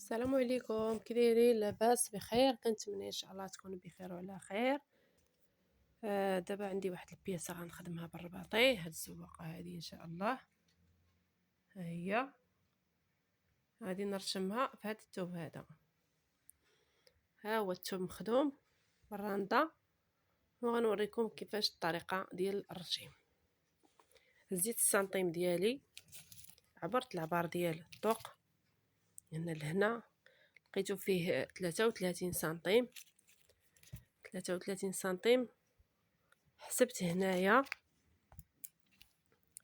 السلام عليكم، كي دايرين؟ لاباس بخير؟ كنتمنى ان شاء الله تكونوا بخير وعلى خير. دابا عندي واحد البياسه غنخدمها بالرباطي، هاد الزواقه هذه ان شاء الله. ها هي غادي نرشمها في هاد الثوب هذا. ها هو الثوب مخدوم بالرانده، وغنوريكم كيفاش الطريقه ديال الرشيم. هزيت السنتيم ديالي، عبرت العبار ديال الطوق هنا لهنا، لقيتو فيه 33 سنتيم. 33 سنتيم حسبت هنايا،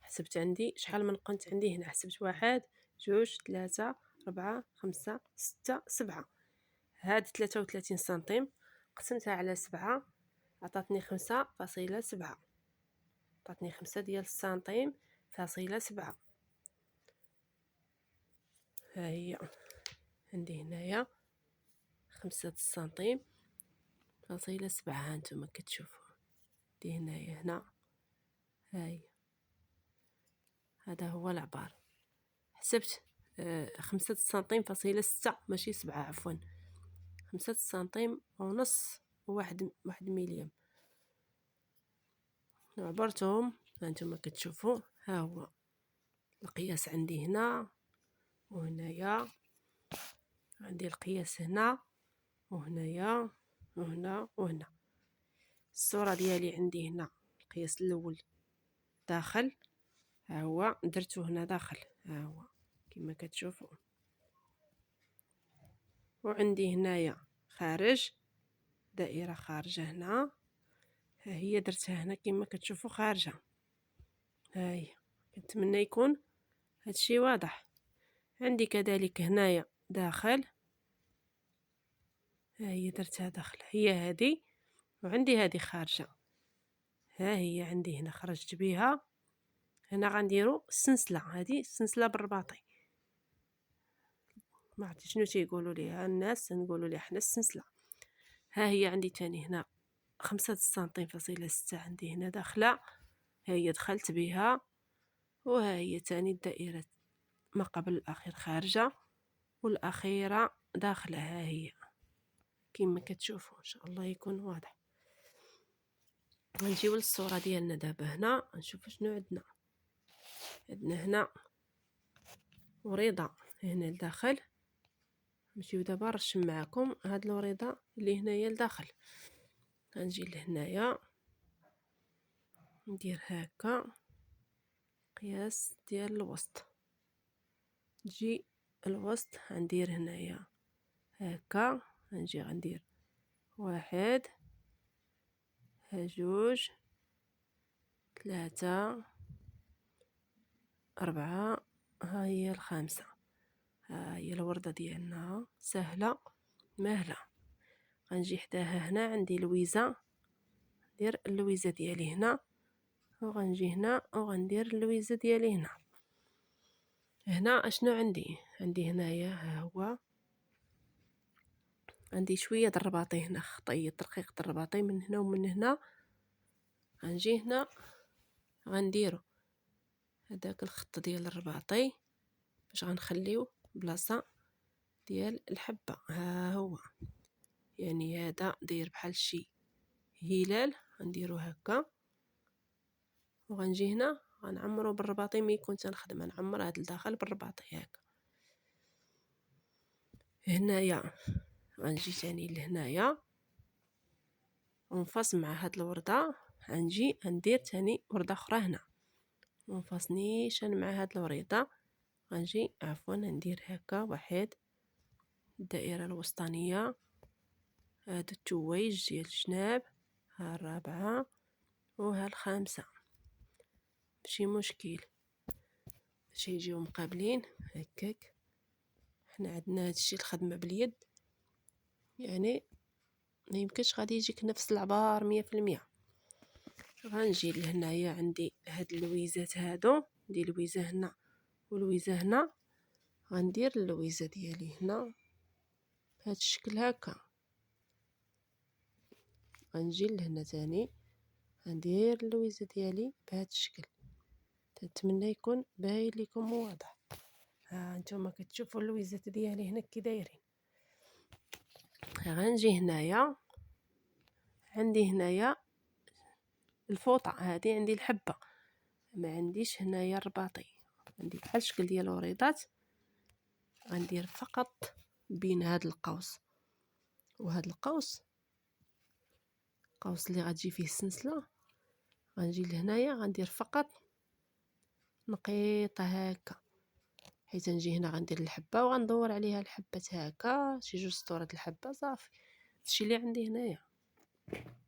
حسبت عندي شحال من قنت عندي هنا، حسبت 1 2 3 4 5 6 7. هاد 33 سنتيم قسمتها على 7 عطاتني 5.7، عطاتني 5 ديال السنتيم فاصلة 7. ها هي عندي هنايا 5 سنتيم فاصلة 7. ها نتوما كتشوفوا دي هنايا هنا. ها هي هذا هو العبار. حسبت 5 سنتيم فاصلة 6 ماشي 7 عفوا، 5 سنتيم ونص واحد مليم. عبرتهم هانتوما كتشوفوا. ها هو القياس عندي هنا وهنايا، عندي القياس هنا وهنايا وهنا وهنا. الصورة ديالي عندي هنا القياس الاول داخل، ها هو درته هنا داخل، ها هو كما كتشوفوا. وعندي هنايا خارج، دائرة خارجة هنا، ها هي درتها هنا كما كتشوفوا خارجة. ها هي كنتمنى يكون هادشي واضح. عندي كذلك هنايا داخل، ها هي درتها داخل، هي هذه، وعندي هذه خارجة. ها هي عندي هنا خرجت بها. هنا غنديرو السنسلة، هذه السنسلة بالرباطي، ما عرفتش شنو تيقولوا ليها الناس، نقولوا ليها حنا السنسلة. ها هي عندي تاني هنا 5 سنتيم فاصلة 6 عندي هنا داخلة، ها هي دخلت بها. وها هي تاني الدائرة ما قبل الأخير خارجة والأخيرة داخلة، ها هي كما كتشوفوا. ان شاء الله يكون واضح. غنجيو للصورة ديالنا دابا هنا نشوفوا شنو عندنا. عندنا هنا وريضة هنا لداخل، نمشيو دابا نرشم معكم هاد الوريضة اللي هنايا لداخل. غنجي لهنايا ندير هكا قياس ديال الوسط، تجي الوسط غندير هنايا هكا، غنجي غندير 1 2 3 4. ها هي الخامسة. ها هي الوردة ديالنا سهلة مهلة. غنجي حداها هنا عندي لويزة، ندير اللويزة ديالي هنا، وغنجي هنا وغندير اللويزة ديالي هنا. هنا اشنو عندي؟ عندي هنايا ها هو عندي شويه د الرباطي هنا، خطيط رقيق د الرباطي من هنا ومن هنا. غنجي هنا غنديرو هذاك الخط ديال الرباطي باش غنخليو بلاصه ديال الحبه. ها هو يعني هذا داير بحال شي هلال، غنديرو هكا. وغنجي هنا غنعمرو بالرباطي، ملي كنت نخدم نعمر هاد الداخل بالرباطي هكا. هنايا غنجي تاني لهنايا ونفاصل مع هاد الوردة، غنجي ندير تاني وردة اخرى هنا، منفاصنيش مع هاد الوريضة. غنجي عفوا ندير هكا 1 الدائرة الوسطانية، هاد التويج ديال الجناب، ها الرابعة وها الخامسة. ماشي مشكل باش يجيو مقابلين هكاك. حنا عندنا هادشي الخدمة باليد، يعني ما يمكنش غادي يجيك نفس العبار 100%. غنجي لهنايا عندي هاد اللويزات هادو، ندير لويزه هنا ولويزه هنا. غندير اللويزه ديالي هنا بهذا الشكل هكا. غنجي لهنا تاني غندير اللويزه ديالي بهذا الشكل. نتمنى يكون باين لكم واضح. ها نتوما كتشوفوا اللويزات ديالي هنا كي دايرين. غنجي هنايا، عندي هنايا الفوطه هذه، عندي الحبه، ما عنديش هنايا الرباطي، عندي بحال الشكل ديال الوريضات. غندير فقط بين هذا القوس وهذا القوس، القوس اللي غتجي فيه السلسله، غنجي لهنايا غندير فقط نقيطه هكا، حيت نجي هنا غندير الحبه وغندور عليها الحبات هكا شي جوج سطورات الحبه صافي. هادشي اللي عندي هنايا،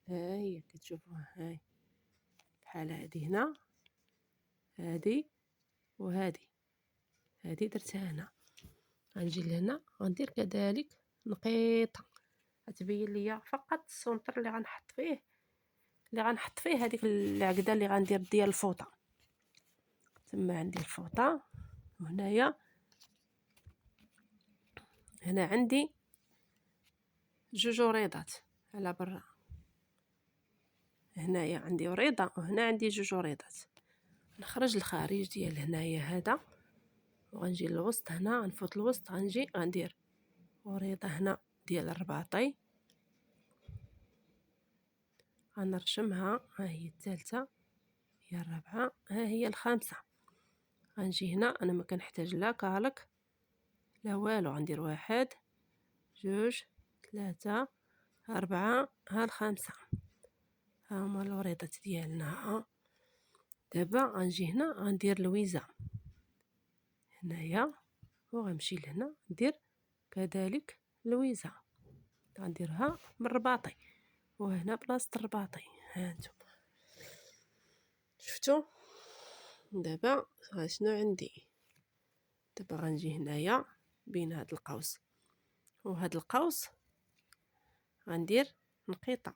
ها هي كتشوفوها، هاي بحال هادي هنا، هادي وهادي، هادي درتها هنا. غنجي لهنا غندير كذلك نقيطه، غتبين ليا فقط السونتر اللي غنحط فيه هذيك العقده اللي غندير ديال الفوطه. تما عندي الفوطه، وهنايا هنا عندي جوج وريضات على برا، هنايا عندي وريضه وهنا عندي جوج وريضات. نخرج الخارج ديال هنايا هذا، وغنجي للوسط هنا، غنفوت الوسط، غنجي غندير وريضه هنا ديال الرباطي، غنرشمها، ها هي الثالثه، هي الرابعه، ها هي الخامسه. غنجي هنا، انا ما كنحتاج لا كالك لا والو، غندير واحد جوج ثلاثة أربعة، ها الخامسة، ها هما الوريضات ديالنا. دابا غنجي هنا غندير لويزة هنايا، وغنمشي لهنا ندير كذلك لويزة، غنديرها بالرباطي، وهنا بلاصة الرباطي. ها انتم شفتوا. دابا شنو عندي؟ دابا غنجي هنايا بين هاد القوس وهاد القوس غندير نقيطه،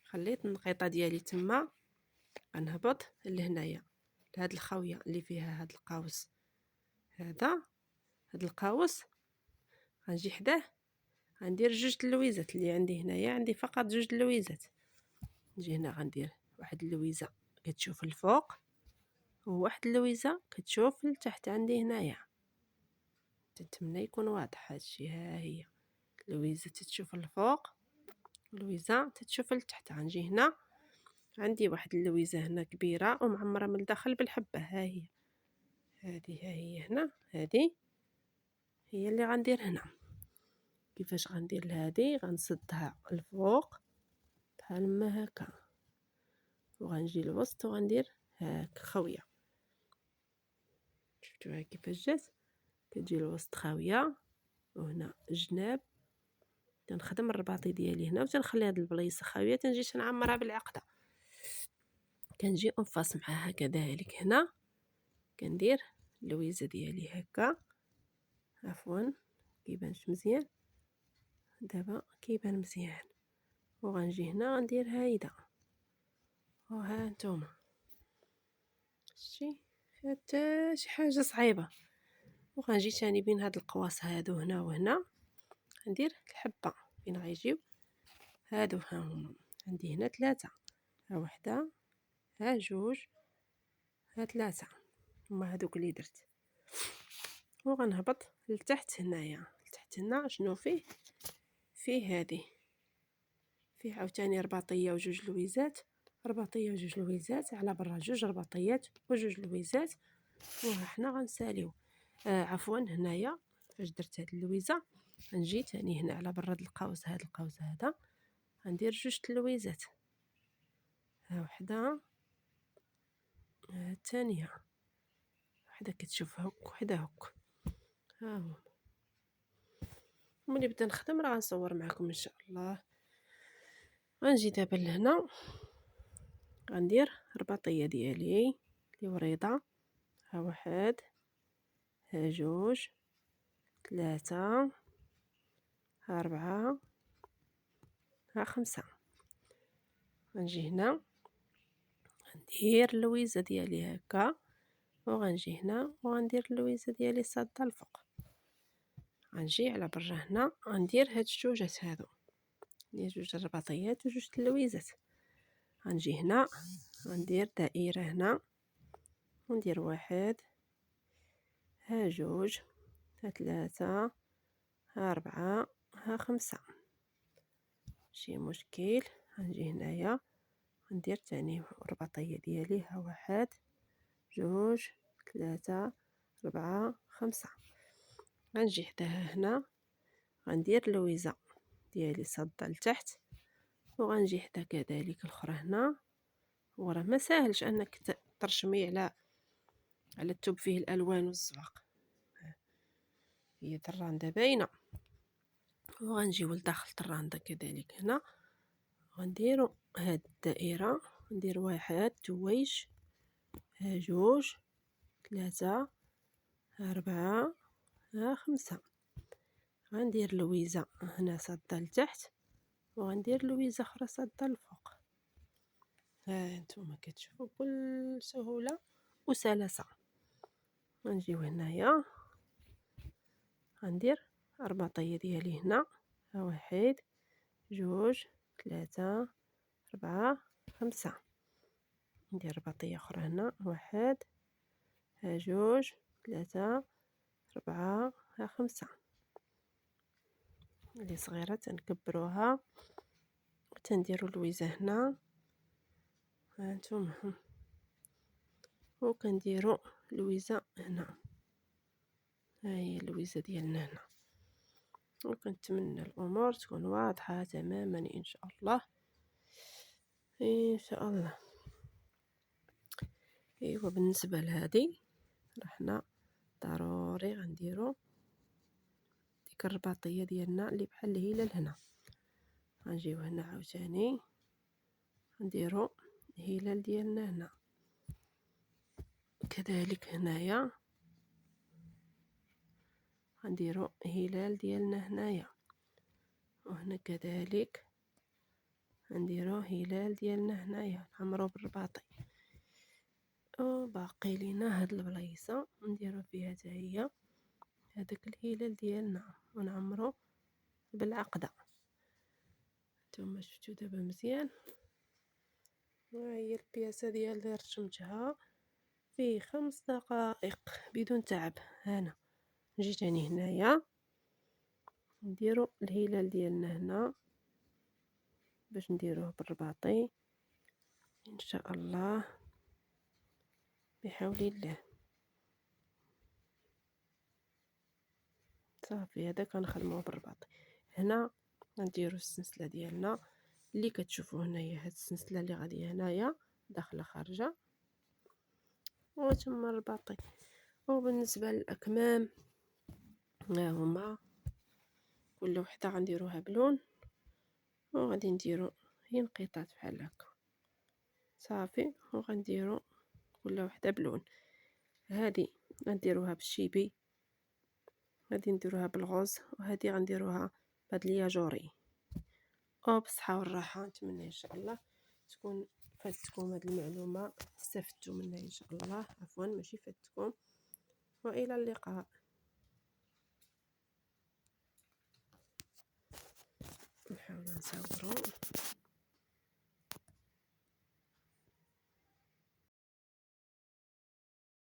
خليت النقيطه ديالي تما، غنهبط لهنايا لهاد الخاويه اللي فيها هاد القوس هذا، هاد القوس غنجي حداه، غندير جوج اللويزات اللي عندي هنايا، عندي فقط جوج اللويزات. نجي هنا غندير واحد اللويزه كتشوف الفوق، وواحد اللويزه كتشوف لتحت عندي هنايا. نتمنى يكون واضح هادشي. ها هي لويزه تتشوف الفوق، لويزه تتشوف لتحت. غنجي هنا عندي واحد اللويزه هنا كبيره ومعمره من الداخل بالحبه، ها هي هذه، ها هي هنا، هذه هي اللي غندير هنا. كيفاش غندير لهادي؟ غنصدها الفوق بحال ما هكا، وغنجي للوسط وغندير هاك خاويه. شفتوها كيفاش جات؟ كتجي الوسط خاويه، وهنا الجناب تنخدم الرباطي ديالي هنا، وتنخلي هاد البلايصه خاويه، تنجي تنعمرها بالعقده. كنجي انفاس معاها كذلك هنا، كندير اللويزه ديالي هكا، عفوا كيبانش مزيان، دابا كيبان مزيان. وغنجي هنا غندير هايده، وها نتوما شتي حتى شي حاجه صعيبه. وغنجي تاني بين هاد القواس هادو هنا وهنا، ندير الحبه فين غيجيو هادو، ها هما عندي هنا ثلاثه، ها وحده، ها جوج، ها ثلاثه، هما هادوك اللي درت. وغنهبط لتحت هنايا، لتحت هنا شنو فيه؟ فيه هذه، فيه عاوتاني رباطيه وجوج لويزات، رباطيه وجوج لويزات على برا، جوج رباطيات وجوج لويزات. وحنا غنساليو عفوا هنايا فاش درت هاد اللويزه، غنجي تاني هنا على برا القوس، هاد القوس هذا غندير جوج اللويزات، ها وحده، ها الثانيه، وحده كتشوف هك وحده هك، ها هو. ملي بدا نخدم راه غنصور معكم ان شاء الله. غنجي دابا لهنا غندير رباطيه ديالي اللي وريضه، ها واحد، ها جوج ثلاثة، ها ربعة، ها خمسة. غنجي هنا غندير اللويزه ديالي هكا، وغنجي هنا وغندير اللويزه ديالي صاده الفوق. غنجي على برا هنا غندير هاد الجوجات هادو، ندير جوج الرباطيات وجوج اللويزات. غنجي هنا غندير دائره هنا، وندير 1 ها 2 ها 3 ها 4 ها 5. ماشي مشكل. غنجي هنايا غندير تاني الرباطية ديالي، ها 1 2 3 4 5. غنجي حداها هنا غندير اللويزة ديالي صادة لتحت، وغنجي حدا كذلك الاخرى هنا. وراه ما ساهلش انك ترشمي على الثوب فيه الالوان والزواق، هي الرانده باينه. وغنجيو لداخل الرانده كذلك هنا غنديروا هاد الدائره، ندير 1 2 ها 2 3 ها 4 ها 5. غندير لويزه هنا صاده لتحت، وغندير لويزه اخرى صاده لفوق. ها نتوما كتشوفوا بكل سهوله وسلاسه. غنجيو هنايا غندير الرباطيه ديالي هنا، ها 1 2 3 4 5. ندير رباطيه اخرى هنا 1 ها 2 3 4 ها 5. اللي صغيره تنكبروها وتنديروا لويزه هنا، ها نتوما، وكنديروا لويزه هنا. ها هي اللويزه ديالنا هنا. وكنتمنى الامور تكون واضحه تماما ان شاء الله، ان شاء الله. ايوا بالنسبه لهذه حنا ضروري غنديروا ديك الرباطيه ديالنا اللي بحال الهلال هنا. غنجيو هنا عاوتاني نديروا الهلال ديالنا هنا كذلك. هنايا غنديروا هلال ديالنا هنايا، وهنا كذلك نديروا هلال ديالنا هنايا نعمروا بالرباطي. وباقي لينا هاد البلايصه نديروا فيها حتى هي هذاك الهلال ديالنا ونعمروا بالعقده. نتوما شفتوا دابا مزيان. ها هي البياسه ديالي رسمتها في 5 دقائق بدون تعب. هنا نجي تاني هنايا نديروا الهلال ديالنا هنا باش نديروه بالرباطي ان شاء الله بحول الله. صافي هذا كنخدموه بالرباطي. هنا نديروا السلسله ديالنا اللي كتشوفوا هنايا، هاد السلسله اللي غاديه هنايا داخله خارجه، وتم الرباطي. وبالنسبه للاكمام ها هما كل وحده غنديروها بلون، وغادي نديروا هي انقطاط بحال هكا صافي. وغنديروا كل وحده بلون. هذه غنديروها بالشيبي، غادي نديروها بالغوز، وهذه غنديروها بهاد الياجوري. وبصحه والراحه. نتمنى ان شاء الله تكون فاتتكم هاد المعلومه، استفدتوا منها ان شاء الله. عفوا ماشي فاتتكم. والى اللقاء. نحاولوا نصوروا.